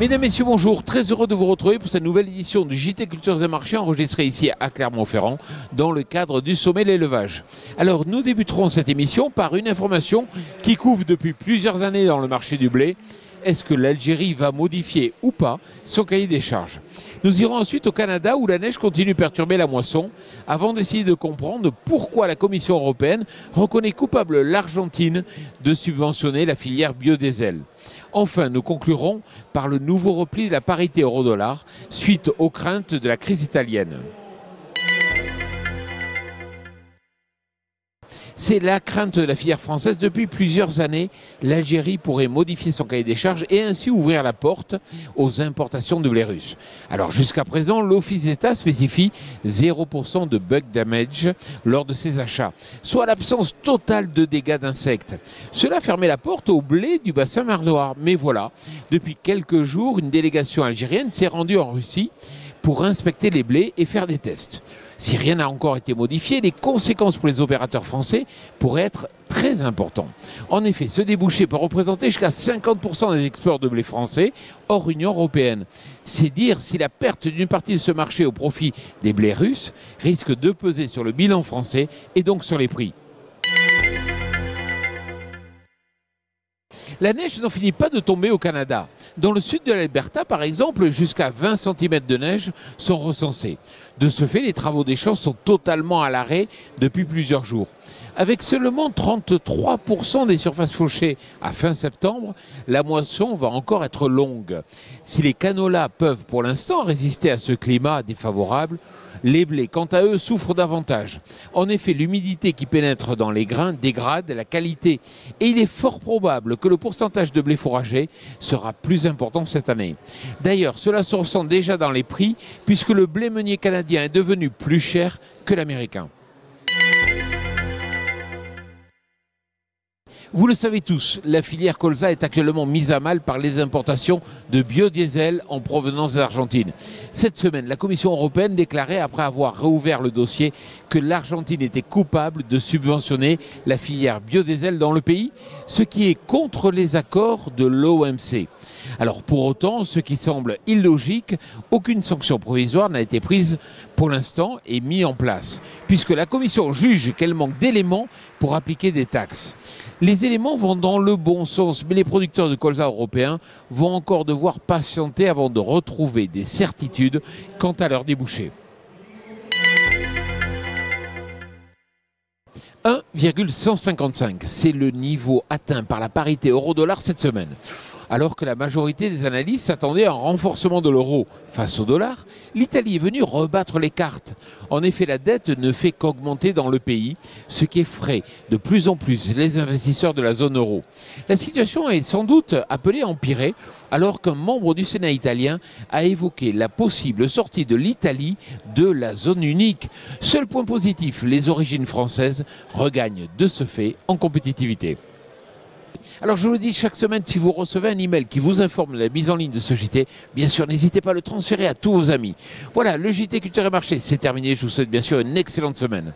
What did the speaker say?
Mesdames, Messieurs, bonjour. Très heureux de vous retrouver pour cette nouvelle édition du JT Cultures et Marchés enregistrée ici à Clermont-Ferrand dans le cadre du sommet de l'élevage. Alors, nous débuterons cette émission par une information qui couvre depuis plusieurs années dans le marché du blé. Est-ce que l'Algérie va modifier ou pas son cahier des charges? Nous irons ensuite au Canada où la neige continue de perturber la moisson avant d'essayer de comprendre pourquoi la Commission européenne reconnaît coupable l'Argentine de subventionner la filière biodiesel. Enfin, nous conclurons par le nouveau repli de la parité euro-dollar suite aux craintes de la crise italienne. C'est la crainte de la filière française. Depuis plusieurs années, l'Algérie pourrait modifier son cahier des charges et ainsi ouvrir la porte aux importations de blé russe. Alors jusqu'à présent, l'Office d'État spécifie 0% de bug damage lors de ses achats, soit l'absence totale de dégâts d'insectes. Cela fermait la porte au blé du bassin Mer-Loire. Mais voilà, depuis quelques jours, une délégation algérienne s'est rendue en Russie pour inspecter les blés et faire des tests. Si rien n'a encore été modifié, les conséquences pour les opérateurs français pourraient être très importantes. En effet, ce débouché peut représenter jusqu'à 50% des exports de blé français hors Union européenne. C'est dire si la perte d'une partie de ce marché au profit des blés russes risque de peser sur le bilan français et donc sur les prix. La neige n'en finit pas de tomber au Canada. Dans le sud de l'Alberta, par exemple, jusqu'à 20 cm de neige sont recensés. De ce fait, les travaux des champs sont totalement à l'arrêt depuis plusieurs jours. Avec seulement 33% des surfaces fauchées à fin septembre, la moisson va encore être longue. Si les canolas peuvent pour l'instant résister à ce climat défavorable, les blés, quant à eux, souffrent davantage. En effet, l'humidité qui pénètre dans les grains dégrade la qualité et il est fort probable que le pourcentage de blé fourragé sera plus important cette année. D'ailleurs, cela se ressent déjà dans les prix puisque le blé meunier canadien est devenu plus cher que l'américain. Vous le savez tous, la filière colza est actuellement mise à mal par les importations de biodiesel en provenance de l'Argentine. Cette semaine, la Commission européenne déclarait, après avoir réouvert le dossier, que l'Argentine était coupable de subventionner la filière biodiesel dans le pays, ce qui est contre les accords de l'OMC. Alors pour autant, ce qui semble illogique, aucune sanction provisoire n'a été prise pour l'instant et mise en place, puisque la Commission juge qu'elle manque d'éléments pour appliquer des taxes. Les éléments vont dans le bon sens, mais les producteurs de colza européens vont encore devoir patienter avant de retrouver des certitudes quant à leur débouché. 1,155, c'est le niveau atteint par la parité euro-dollar cette semaine. Alors que la majorité des analystes s'attendaient à un renforcement de l'euro face au dollar, l'Italie est venue rebattre les cartes. En effet, la dette ne fait qu'augmenter dans le pays, ce qui effraie de plus en plus les investisseurs de la zone euro. La situation est sans doute appelée à empirer alors qu'un membre du Sénat italien a évoqué la possible sortie de l'Italie de la zone unique. Seul point positif, les origines françaises regagnent de ce fait en compétitivité. Alors je vous le dis chaque semaine, si vous recevez un email qui vous informe de la mise en ligne de ce JT, bien sûr n'hésitez pas à le transférer à tous vos amis. Voilà, le JT Culture et Marché, c'est terminé. Je vous souhaite bien sûr une excellente semaine.